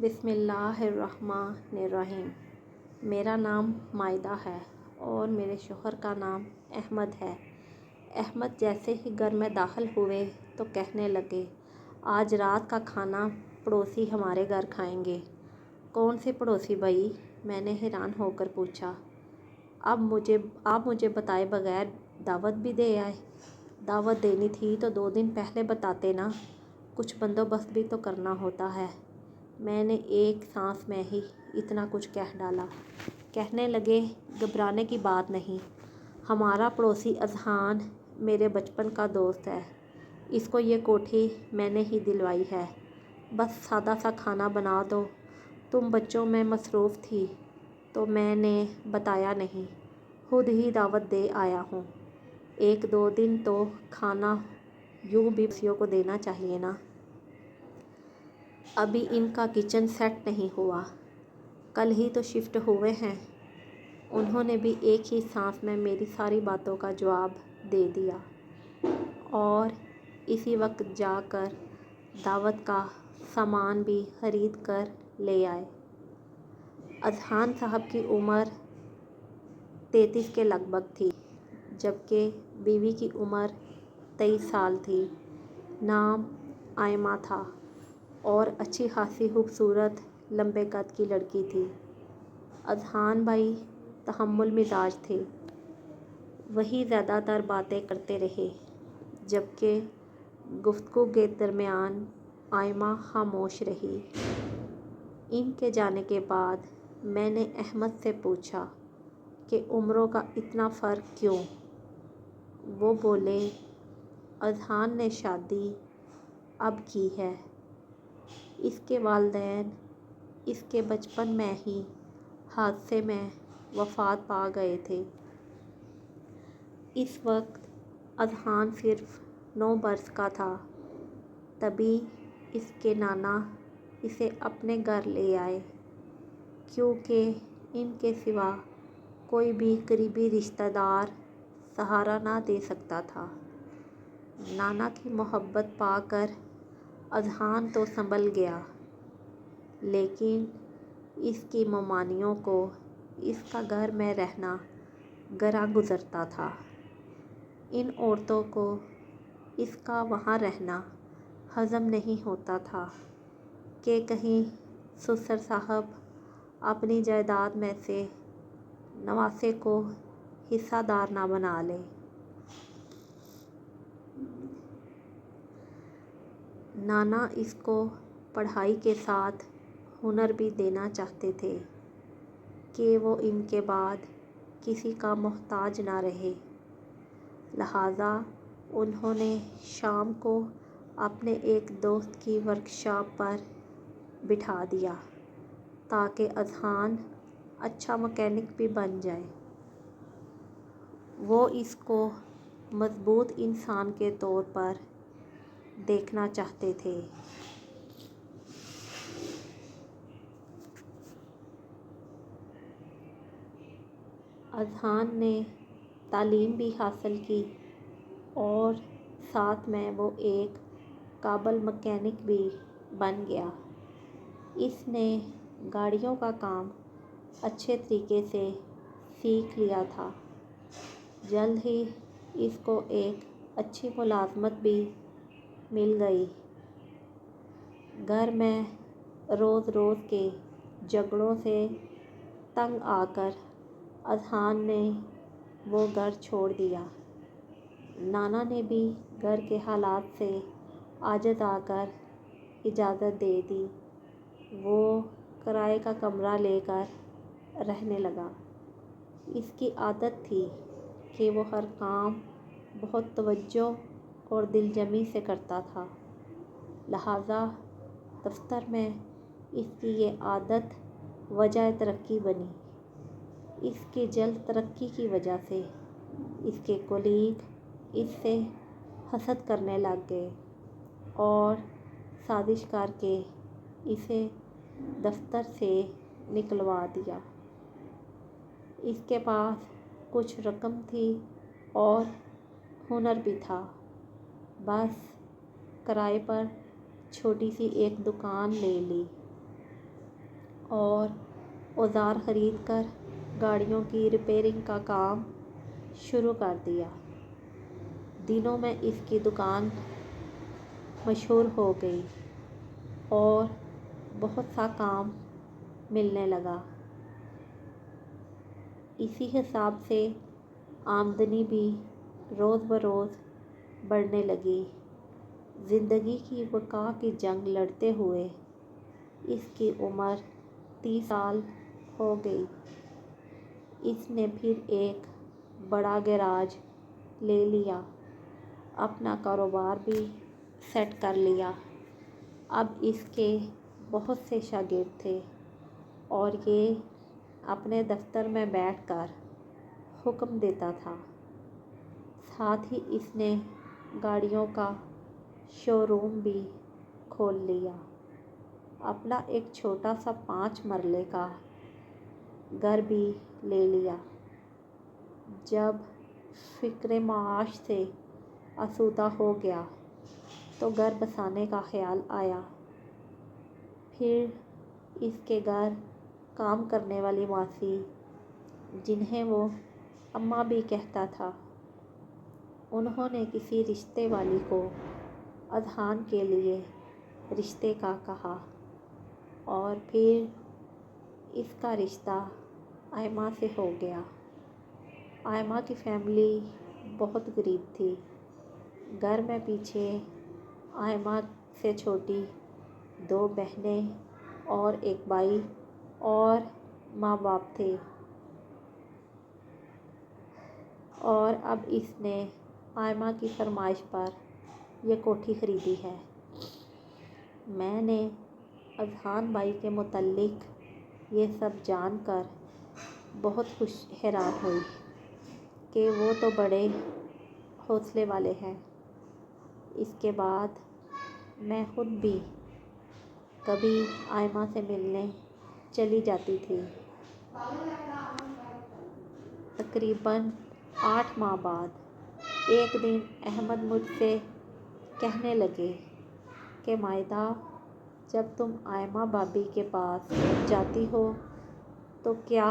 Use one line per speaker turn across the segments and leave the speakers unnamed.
بسم اللہ الرحمن الرحیم۔ میرا نام مائدہ ہے اور میرے شوہر کا نام احمد ہے۔ احمد جیسے ہی گھر میں داخل ہوئے تو کہنے لگے، آج رات کا کھانا پڑوسی ہمارے گھر کھائیں گے۔ کون سے پڑوسی بھائی؟ میں نے حیران ہو کر پوچھا۔ آپ مجھے بتائے بغیر دعوت بھی دے آئے؟ دعوت دینی تھی تو 2 دن پہلے بتاتے نا، کچھ بندوبست بھی تو کرنا ہوتا ہے۔ میں نے ایک سانس میں ہی اتنا کچھ کہہ ڈالا۔ کہنے لگے، گھبرانے کی بات نہیں، ہمارا پڑوسی اذہان میرے بچپن کا دوست ہے، اس کو یہ کوٹھی میں نے ہی دلوائی ہے، بس سادہ سا کھانا بنا دو۔ تم بچوں میں مصروف تھی تو میں نے بتایا نہیں، خود ہی دعوت دے آیا ہوں۔ 1-2 دن تو کھانا یوں بھی پڑوسیوں کو دینا چاہیے نا۔ ابھی ان کا کچن سیٹ نہیں ہوا، کل ہی تو شفٹ ہوئے ہیں۔ انہوں نے بھی ایک ہی سانس میں میری ساری باتوں کا جواب دے دیا اور اسی وقت جا کر دعوت کا سامان بھی خرید کر لے آئے۔ اذہان صاحب کی عمر 33 کے لگ بھگ تھی، جبکہ بیوی کی عمر 23 سال تھی۔ نام آئمہ تھا اور اچھی خاصی خوبصورت لمبے قد کی لڑکی تھی۔ اذہان بھائی تحمل مزاج تھے، وہی زیادہ تر باتیں کرتے رہے، جبکہ گفتگو کے درمیان آئمہ خاموش رہی۔ ان کے جانے کے بعد میں نے احمد سے پوچھا کہ عمروں کا اتنا فرق کیوں؟ وہ بولے، اذہان نے شادی اب کی ہے، اس کے والدین اس کے بچپن میں ہی حادثے میں وفات پا گئے تھے۔ اس وقت اذہان صرف 9 برس کا تھا، تبھی اس کے نانا اسے اپنے گھر لے آئے، کیونکہ ان کے سوا کوئی بھی قریبی رشتہ دار سہارا نہ دے سکتا تھا۔ نانا کی محبت پا کر اذہان تو سنبھل گیا، لیکن اس کی ممانیوں کو اس کا گھر میں رہنا گراں گزرتا تھا۔ ان عورتوں کو اس کا وہاں رہنا ہضم نہیں ہوتا تھا کہ کہیں سسر صاحب اپنی جائیداد میں سے نواسے کو حصہ دار نہ بنا لیں۔ نانا اس کو پڑھائی کے ساتھ ہنر بھی دینا چاہتے تھے کہ وہ ان کے بعد کسی کا محتاج نہ رہے، لہٰذا انہوں نے شام کو اپنے ایک دوست کی ورکشاپ پر بٹھا دیا تاکہ اذہان اچھا مکینک بھی بن جائے۔ وہ اس کو مضبوط انسان کے طور پر دیکھنا چاہتے تھے۔ اذہان نے تعلیم بھی حاصل کی اور ساتھ میں وہ ایک قابل مکینک بھی بن گیا۔ اس نے گاڑیوں کا کام اچھے طریقے سے سیکھ لیا تھا۔ جلد ہی اس کو ایک اچھی ملازمت بھی مل گئی۔ گھر میں روز روز کے جھگڑوں سے تنگ آ کر اذہان نے وہ گھر چھوڑ دیا۔ نانا نے بھی گھر کے حالات سے عاجز آ کر اجازت دے دی۔ وہ کرائے کا کمرہ لے کر رہنے لگا۔ اس کی عادت تھی کہ وہ ہر کام بہت توجہ اور دل جمعی سے کرتا تھا، لہٰذا دفتر میں اس کی یہ عادت وجہ ترقی بنی۔ اس کی جلد ترقی کی وجہ سے اس کے کولیگ اس سے حسد کرنے لگ گئے اور سازش کر کے اسے دفتر سے نکلوا دیا۔ اس کے پاس کچھ رقم تھی اور ہنر بھی تھا، بس کرائے پر چھوٹی سی ایک دکان لے لی۔ اور اوزار خرید کر گاڑیوں کی ریپیئرنگ کا کام شروع کر دیا۔ دنوں میں اس کی دکان مشہور ہو گئی اور بہت سا کام ملنے لگا۔ اسی حساب سے آمدنی بھی روز بروز بڑھنے لگی۔ زندگی کی بقا کی جنگ لڑتے ہوئے اس کی عمر 30 سال ہو گئی۔ اس نے پھر ایک بڑا گیراج لے لیا، اپنا کاروبار بھی سیٹ کر لیا۔ اب اس کے بہت سے شاگرد تھے اور یہ اپنے دفتر میں بیٹھ کر حکم دیتا تھا۔ ساتھ ہی اس نے گاڑیوں کا شو روم بھی کھول لیا، اپنا ایک چھوٹا سا 5 مرلے کا گھر بھی لے لیا۔ جب فکر معاش سے آسودہ ہو گیا تو گھر بسانے کا خیال آیا۔ پھر اس کے گھر کام کرنے والی ماسی، جنہیں وہ اماں بھی کہتا تھا، انہوں نے کسی رشتے والی کو اذہان کے لیے رشتے کا کہا اور پھر اس کا رشتہ آئمہ سے ہو گیا۔ آئمہ کی فیملی بہت غریب تھی۔ گھر میں پیچھے آئمہ سے چھوٹی 2 بہنیں اور ایک بھائی اور ماں باپ تھے، اور اب اس نے آئمہ کی فرمائش پر یہ کوٹھی خریدی ہے۔ میں نے اذہان بھائی کے متعلق یہ سب جان کر بہت حیران ہوئی کہ وہ تو بڑے حوصلے والے ہیں۔ اس کے بعد میں خود بھی کبھی آئمہ سے ملنے چلی جاتی تھی۔ تقریباً 8 ماہ بعد ایک دن احمد مجھ سے کہنے لگے کہ مائدہ، جب تم آئمہ بھابھی کے پاس جاتی ہو تو کیا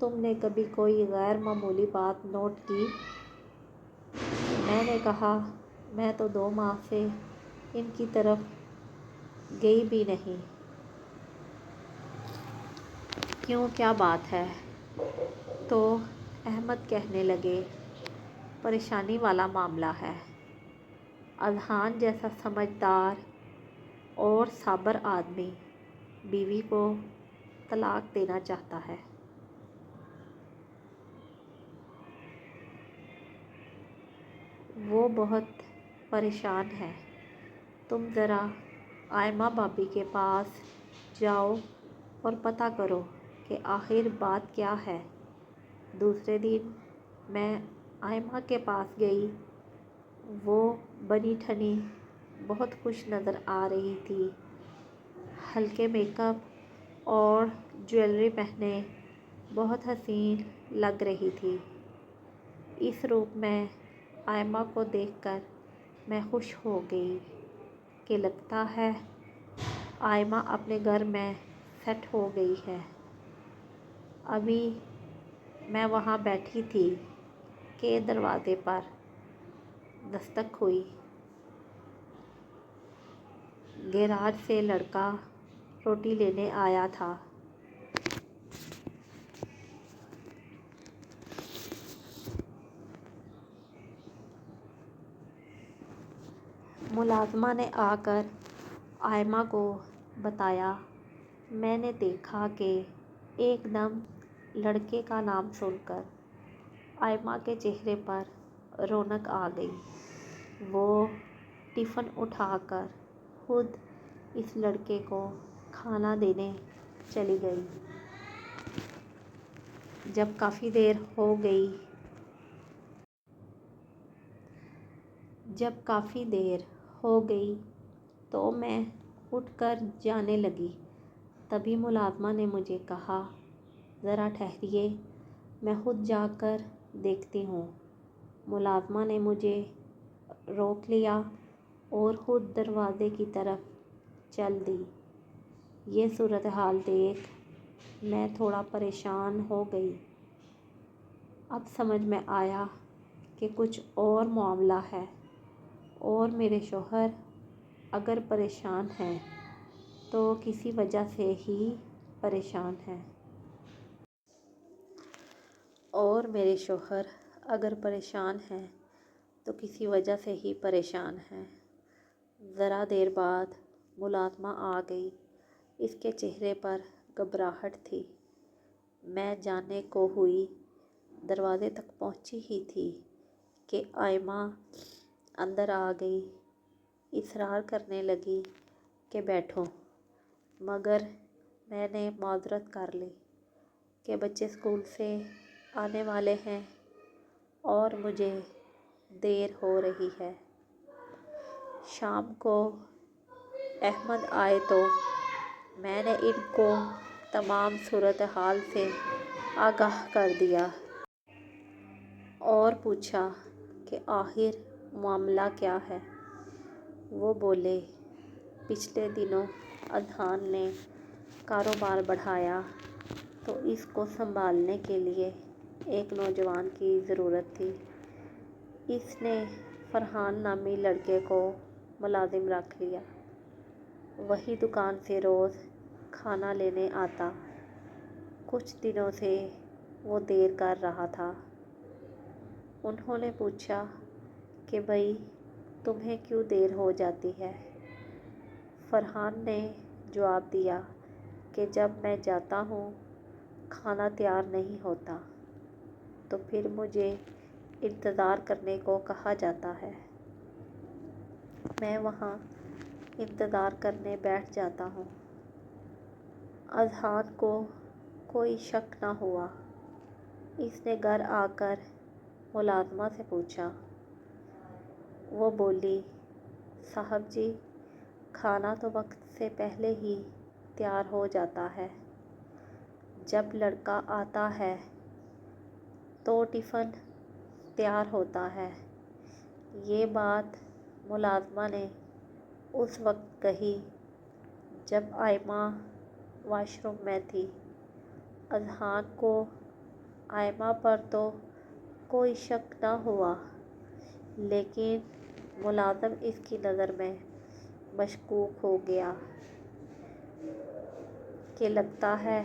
تم نے کبھی کوئی غیر معمولی بات نوٹ کی؟ میں نے کہا، میں تو 2 ماہ سے ان کی طرف گئی بھی نہیں۔ کیوں، کیا بات ہے؟ تو احمد کہنے لگے، پریشانی والا معاملہ ہے۔ اذہان جیسا سمجھدار اور صابر آدمی بیوی کو طلاق دینا چاہتا ہے۔ وہ بہت پریشان ہے۔ تم ذرا آئمہ بھابھی کے پاس جاؤ اور پتہ کرو کہ آخر بات کیا ہے۔ دوسرے دن میں آئمہ کے پاس گئی۔ وہ بنی ٹھنی بہت خوش نظر آ رہی تھی، ہلکے میک اپ اور جویلری پہنے بہت حسین لگ رہی تھی۔ اس روپ میں آئمہ کو دیکھ کر میں خوش ہو گئی کہ لگتا ہے آئمہ اپنے گھر میں سیٹ ہو گئی ہے۔ ابھی میں وہاں بیٹھی تھی کہ دروازے پر دستک ہوئی۔ گیراج سے لڑکا روٹی لینے آیا تھا۔ ملازمہ نے آ کر آئمہ کو بتایا۔ میں نے دیکھا کہ ایک دم لڑکے کا نام سن کر آئمہ کے چہرے پر رونق آ گئی۔ وہ ٹفن اٹھا کر خود اس لڑکے کو کھانا دینے چلی گئی۔ جب کافی دیر ہو گئی تو میں اٹھ کر جانے لگی۔ تبھی ملازمہ نے مجھے کہا، ذرا ٹھہریے، میں خود جا کر دیکھتی ہوں۔ ملازمہ نے مجھے روک لیا اور خود دروازے کی طرف چل دی۔ یہ صورتحال دیکھ میں تھوڑا پریشان ہو گئی۔ اب سمجھ میں آیا کہ کچھ اور معاملہ ہے اور میرے شوہر اگر پریشان ہیں تو کسی وجہ سے ہی پریشان ہیں۔ اور میرے شوہر اگر پریشان ہیں تو کسی وجہ سے ہی پریشان ہیں۔ ذرا دیر بعد ملازمہ آ گئی۔ اس کے چہرے پر گھبراہٹ تھی۔ میں جانے کو ہوئی، دروازے تک پہنچی ہی تھی کہ آئمہ اندر آ گئی۔ اصرار کرنے لگی کہ بیٹھو، مگر میں نے معذرت کر لی کہ بچے اسکول سے آنے والے ہیں اور مجھے دیر ہو رہی ہے۔ شام کو احمد آئے تو میں نے ان کو تمام صورتحال سے آگاہ کر دیا اور پوچھا کہ آخر معاملہ کیا ہے۔ وہ بولے، پچھلے دنوں اذہان نے کاروبار بڑھایا تو اس کو سنبھالنے کے لیے ایک نوجوان کی ضرورت تھی۔ اس نے فرحان نامی لڑکے کو ملازم رکھ لیا۔ وہی دکان سے روز کھانا لینے آتا۔ کچھ دنوں سے وہ دیر کر رہا تھا۔ انہوں نے پوچھا کہ بھئی تمہیں کیوں دیر ہو جاتی ہے؟ فرحان نے جواب دیا کہ جب میں جاتا ہوں کھانا تیار نہیں ہوتا تو پھر مجھے انتظار کرنے کو کہا جاتا ہے۔ میں وہاں انتظار کرنے بیٹھ جاتا ہوں۔ اذہان کو کوئی شک نہ ہوا۔ اس نے گھر آ کر ملازمہ سے پوچھا۔ وہ بولی، صاحب جی کھانا تو وقت سے پہلے ہی تیار ہو جاتا ہے۔ جب لڑکا آتا ہے تو ٹفن تیار ہوتا ہے۔ یہ بات ملازمہ نے اس وقت کہی جب آئمہ واش روم میں تھی۔ اذہان کو آئمہ پر تو کوئی شک نہ ہوا، لیکن ملازم اس کی نظر میں مشکوک ہو گیا کہ لگتا ہے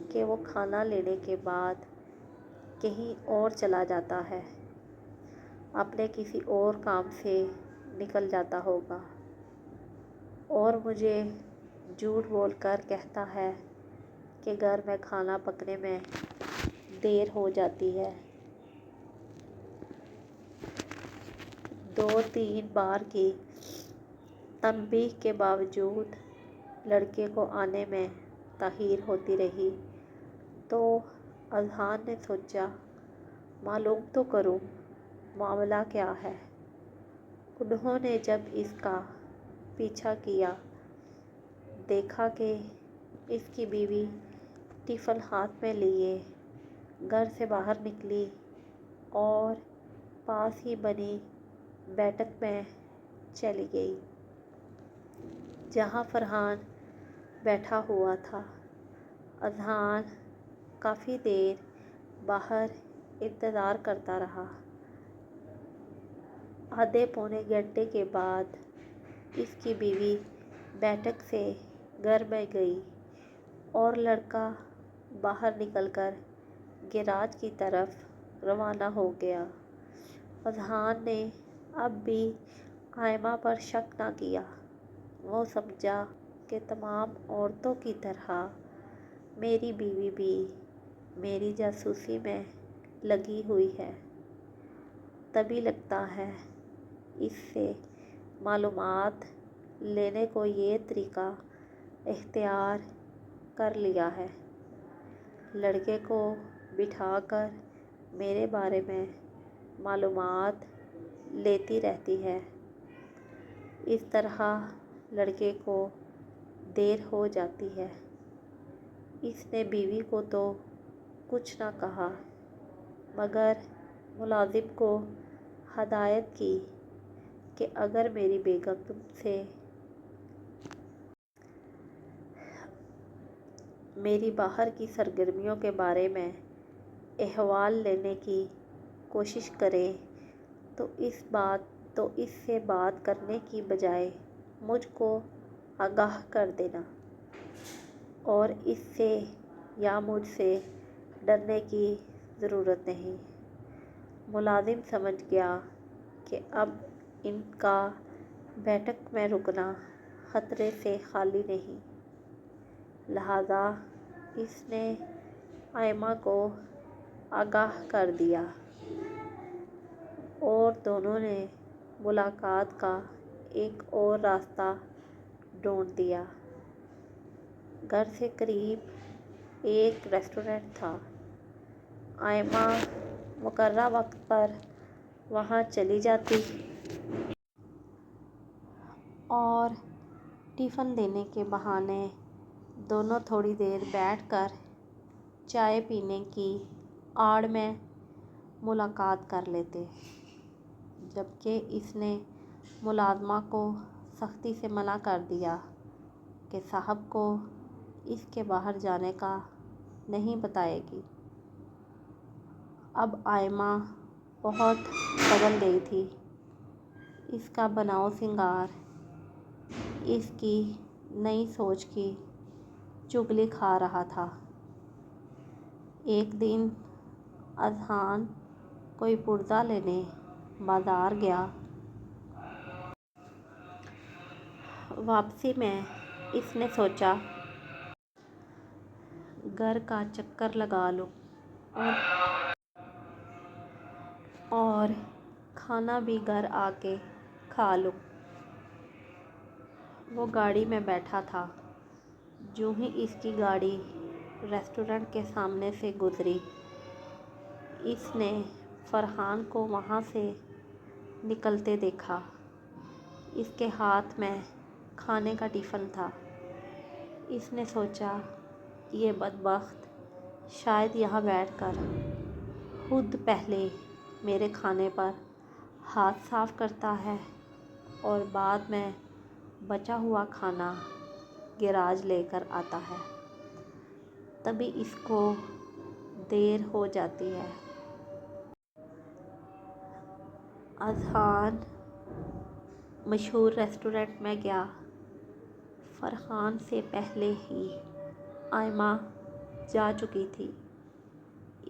کہ وہ کھانا لینے کے بعد کہیں اور چلا جاتا ہے، اپنے کسی اور کام سے نکل جاتا ہوگا اور مجھے جھوٹ بول کر کہتا ہے کہ گھر میں کھانا پکنے میں دیر ہو جاتی ہے۔ 2-3 بار کی تنبیہ کے باوجود لڑکے کو آنے میں تاخیر ہوتی رہی تو اذہان نے سوچا معلوم تو کروں معاملہ کیا ہے۔ انہوں نے جب اس کا پیچھا کیا، دیکھا کہ اس کی بیوی ٹفن ہاتھ میں لیے گھر سے باہر نکلی اور پاس ہی بنی بیٹھک میں چلی گئی جہاں فرحان بیٹھا ہوا تھا۔ اذہان کافی دیر باہر انتظار کرتا رہا۔ آدھے پونے گھنٹے کے بعد اس کی بیوی بیٹھک سے گھر میں گئی اور لڑکا باہر نکل کر گیراج کی طرف روانہ ہو گیا۔ اذہان نے اب بھی آئمہ پر شک نہ کیا۔ وہ سمجھا کہ تمام عورتوں کی طرح میری بیوی بھی میری جاسوسی میں لگی ہوئی ہے، تبھی لگتا ہے اس سے معلومات لینے کو یہ طریقہ اختیار کر لیا ہے۔ لڑکے کو بٹھا کر میرے بارے میں معلومات لیتی رہتی ہے۔ اس طرح لڑکے کو دیر ہو جاتی ہے۔ اس نے بیوی کو تو کچھ نہ کہا، مگر ملازم کو ہدایت کی کہ اگر میری بیگم میری باہر کی سرگرمیوں کے بارے میں احوال لینے کی کوشش کرے تو اس سے بات کرنے کی بجائے مجھ کو آگاہ کر دینا، اور اس سے یا مجھ سے ڈرنے کی ضرورت نہیں۔ ملازم سمجھ گیا کہ اب ان کا بیٹھک میں رکنا خطرے سے خالی نہیں، لہٰذا اس نے آئمہ کو آگاہ کر دیا اور دونوں نے ملاقات کا ایک اور راستہ ڈھونڈ دیا۔ گھر سے قریب ایک ریسٹورینٹ تھا۔ آئمہ مقررہ وقت پر وہاں چلی جاتی اور ٹفن دینے کے بہانے دونوں تھوڑی دیر بیٹھ کر چائے پینے کی آڑ میں ملاقات کر لیتے، جبکہ اس نے ملازمہ کو سختی سے منع کر دیا کہ صاحب کو اس کے باہر جانے کا نہیں بتائے گی۔ اب آئمہ بہت بدل گئی تھی۔ اس کا بناؤ سنگار اس کی نئی سوچ کی چغلی کھا رہا تھا۔ ایک دن اذہان کوئی پرزہ لینے بازار گیا۔ واپسی میں اس نے سوچا گھر کا چکر لگا لوں اور کھانا بھی گھر آ کے کھا لوں۔ وہ گاڑی میں بیٹھا تھا، جوں ہی اس کی گاڑی ریسٹورینٹ کے سامنے سے گزری، اس نے فرحان کو وہاں سے نکلتے دیکھا۔ اس کے ہاتھ میں کھانے کا ٹفن تھا۔ اس نے سوچا یہ بدبخت شاید یہاں بیٹھ کر خود پہلے میرے کھانے پر ہاتھ صاف کرتا ہے اور بعد میں بچا ہوا کھانا گیراج لے کر آتا ہے، تبھی اس کو دیر ہو جاتی ہے۔ اذہان مشہور ریسٹورینٹ میں گیا۔ فرحان سے پہلے ہی آئمہ جا چکی تھی۔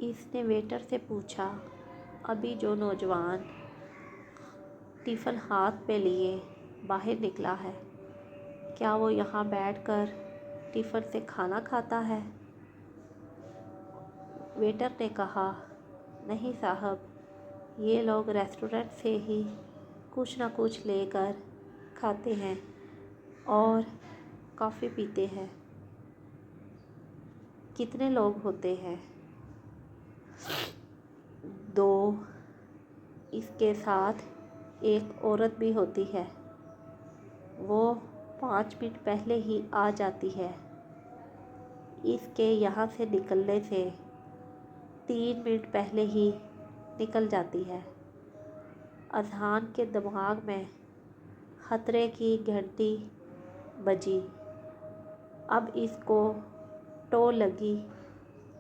اس نے ویٹر سے پوچھا، ابھی جو نوجوان ٹفن ہاتھ میں لیے باہر نکلا ہے، کیا وہ یہاں بیٹھ کر ٹفن سے کھانا کھاتا ہے؟ ویٹر نے کہا، نہیں صاحب، یہ لوگ ریسٹورینٹ سے ہی کچھ نہ کچھ لے کر کھاتے ہیں اور کافی پیتے ہیں۔ کتنے لوگ ہوتے ہیں؟ 2۔ اس کے ساتھ ایک عورت بھی ہوتی ہے، وہ 5 منٹ پہلے ہی آ جاتی ہے۔ اس کے یہاں سے نکلنے سے 3 منٹ پہلے ہی نکل جاتی ہے۔ اذہان کے دماغ میں خطرے کی گھنٹی بجی۔ اب اس کو ٹو لگی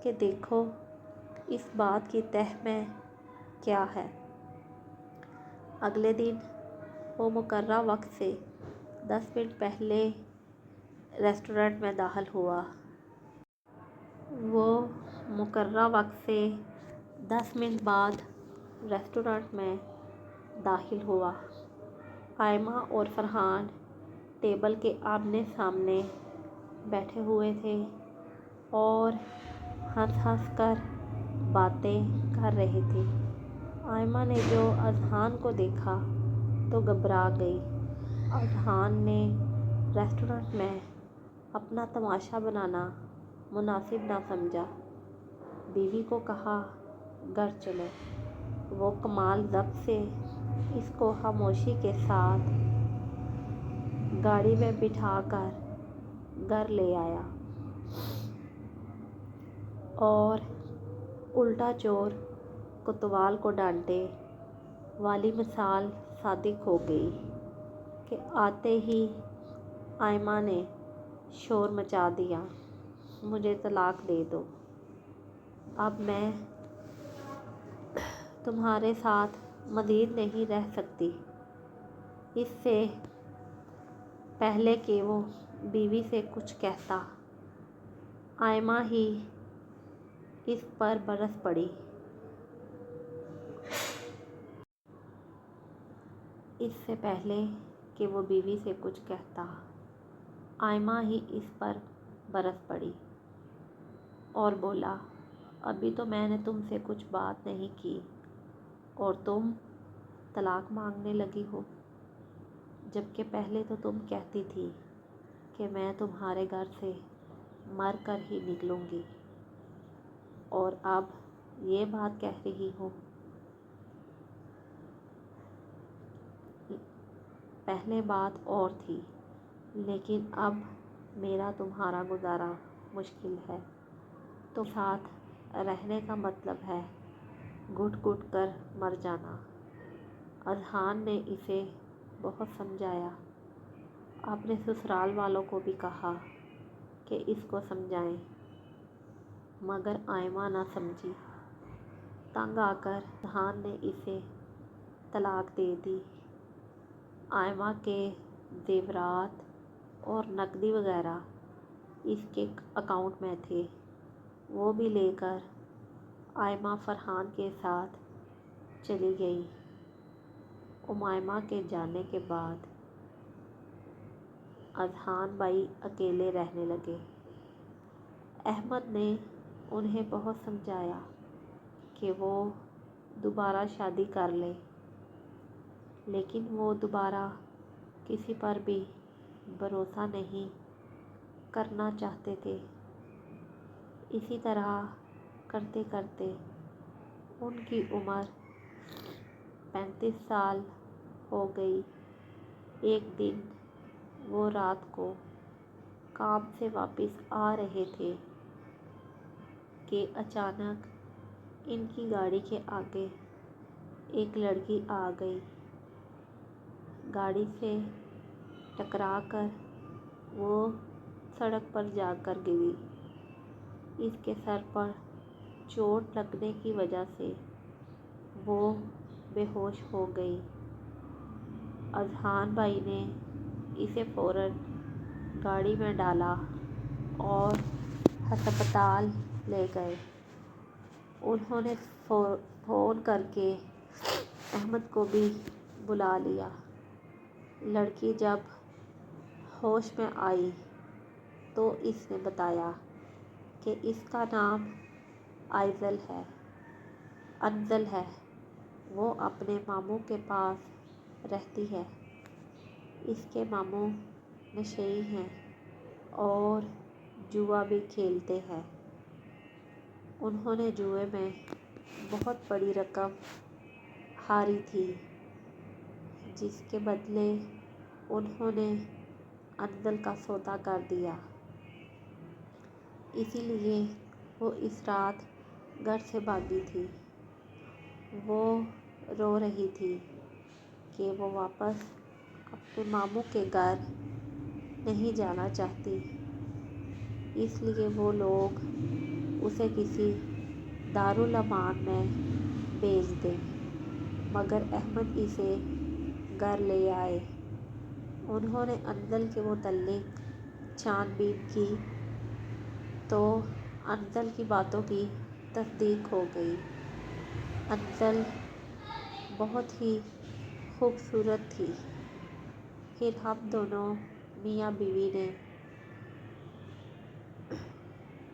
کہ دیکھو اس بات کی تہہ میں کیا ہے۔ اگلے دن وہ مقررہ وقت سے 10 منٹ پہلے ریسٹورینٹ میں داخل ہوا۔ وہ مقررہ وقت سے 10 منٹ بعد ریسٹورینٹ میں داخل ہوا۔ آئمہ اور فرحان ٹیبل کے آمنے سامنے بیٹھے ہوئے تھے اور ہنس ہنس کر باتیں کر رہے تھے۔ آئمہ نے جو اذہان کو دیکھا تو گھبرا گئی۔ اذہان نے ریسٹورینٹ میں اپنا تماشا بنانا مناسب نہ سمجھا۔ بیوی کو کہا، گھر چلو۔ وہ کمال ضبط سے اس کو خاموشی کے ساتھ گاڑی میں بٹھا کر گھر لے آیا اور الٹا چور کوتوال کو ڈانٹے والی مثال صادق ہو گئی کہ آتے ہی آئمہ نے شور مچا دیا۔ مجھے طلاق دے دو، اب میں تمہارے ساتھ مزید نہیں رہ سکتی۔ اس سے پہلے کہ وہ بیوی سے کچھ کہتا، آئمہ ہی اس پر برس پڑی۔ اس سے پہلے کہ وہ بیوی سے کچھ کہتا، آئمہ ہی اس پر برس پڑی اور بولا، ابھی تو میں نے تم سے کچھ بات نہیں کی اور تم طلاق مانگنے لگی ہو، جبکہ پہلے تو تم کہتی تھی کہ میں تمہارے گھر سے مر کر ہی نکلوں گی، اور اب یہ بات کہہ رہی ہو۔ پہلے بات اور تھی، لیکن اب میرا تمہارا گزارا مشکل ہے، تو ساتھ رہنے کا مطلب ہے گھٹ گھٹ کر مر جانا۔ اذہان نے اسے بہت سمجھایا، اپنے سسرال والوں کو بھی کہا کہ اس کو سمجھائیں، مگر آئمہ نہ سمجھی۔ تنگ آ کر اذہان نے اسے طلاق دے دی۔ آئمہ کے زیورات اور نقدی وغیرہ اس کے اکاؤنٹ میں تھے، وہ بھی لے کر آئمہ فرحان کے ساتھ چلی گئی۔ امیمہ کے جانے کے بعد اذہان بھائی اکیلے رہنے لگے۔ احمد نے انہیں بہت سمجھایا کہ وہ دوبارہ شادی کر لیں، لیکن وہ دوبارہ کسی پر بھی بھروسہ نہیں کرنا چاہتے تھے۔ اسی طرح کرتے کرتے ان کی عمر 35 سال ہو گئی۔ ایک دن وہ رات کو کام سے واپس آ رہے تھے کہ اچانک ان کی گاڑی کے آگے ایک لڑکی آ گئی۔ گاڑی سے ٹکرا کر وہ سڑک پر جا کر گری۔ اس کے سر پر چوٹ لگنے کی وجہ سے وہ بے ہوش ہو گئی۔ اذہان بھائی نے اسے فوراً گاڑی میں ڈالا اور ہسپتال لے گئے۔ انہوں نے فون کر کے احمد کو بھی بلا لیا۔ لڑکی جب ہوش میں آئی تو اس نے بتایا کہ اس کا نام انجل ہے، وہ اپنے ماموں کے پاس رہتی ہے۔ اس کے ماموں نشئی ہیں اور جوا بھی کھیلتے ہیں۔ انہوں نے جوئے میں بہت بڑی رقم ہاری تھی، جس کے بدلے انہوں نے انجل کا سودا کر دیا۔ اسی لیے وہ اس رات گھر سے بھاگی تھی۔ وہ رو رہی تھی کہ وہ واپس اپنے ماموں کے گھر نہیں جانا چاہتی، اس لیے وہ لوگ اسے کسی دارالامان میں بھیج دیں، مگر احمد اسے گھر لے آئے۔ انہوں نے انجل کے متعلق چھان بین کی تو انجل کی باتوں کی تصدیق ہو گئی۔ انجل بہت ہی خوبصورت تھی۔ پھر ہم دونوں میاں بیوی نے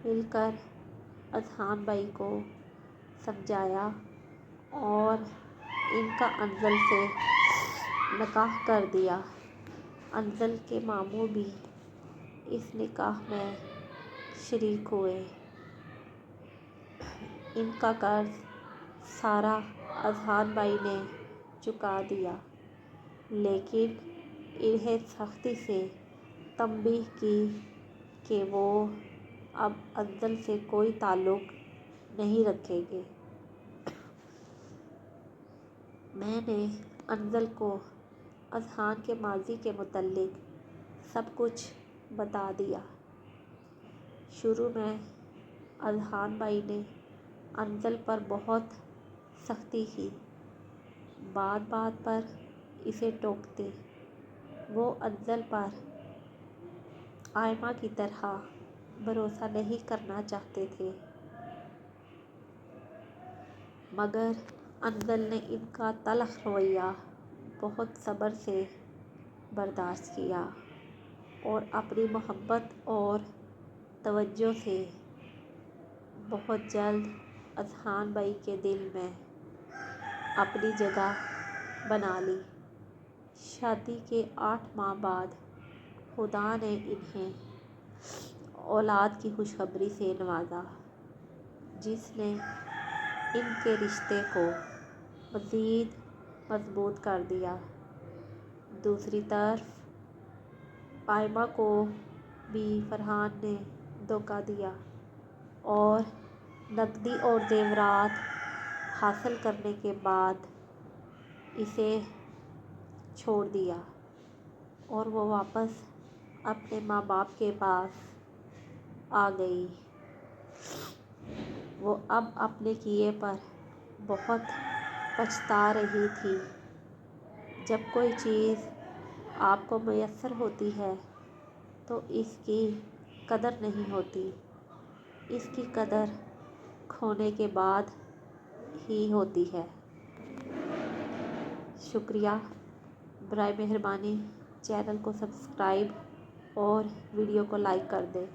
مل کر اذہان بھائی کو سمجھایا اور ان کا انجل سے نکاح کر دیا۔ انجل کے ماموں بھی اس نکاح میں شریک ہوئے۔ ان کا قرض سارا اذہان بھائی نے چکا دیا، لیکن انہیں سختی سے تنبیہ کی کہ وہ اب انجل سے کوئی تعلق نہیں رکھیں گے۔ میں نے انجل کو اذہان کے ماضی کے متعلق سب کچھ بتا دیا۔ شروع میں اذہان بھائی نے انزل پر بہت سختی کی، بات بات پر اسے ٹوکتے۔ وہ انزل پر آئمہ کی طرح بھروسہ نہیں کرنا چاہتے تھے، مگر انزل نے ان کا تلخ رویہ بہت صبر سے برداشت کیا اور اپنی محبت اور توجہ سے بہت جلد اذہان بھائی کے دل میں اپنی جگہ بنا لی۔ شادی کے 8 ماہ بعد خدا نے انہیں اولاد کی خوشخبری سے نوازا، جس نے ان کے رشتے کو مزید مضبوط کر دیا۔ دوسری طرف آئمہ کو بھی فرحان نے دھوکہ دیا اور نقدی اور زیورات حاصل کرنے کے بعد اسے چھوڑ دیا اور وہ واپس اپنے ماں باپ کے پاس آ گئی۔ وہ اب اپنے کیے پر بہت پچھتا رہی تھی۔ جب کوئی چیز آپ کو میسر ہوتی ہے تو اس کی قدر نہیں ہوتی، اس کی قدر کھونے کے بعد ہی ہوتی ہے۔ شکریہ۔ برائے مہربانی چینل کو سبسکرائب اور ویڈیو کو لائک کر دیں۔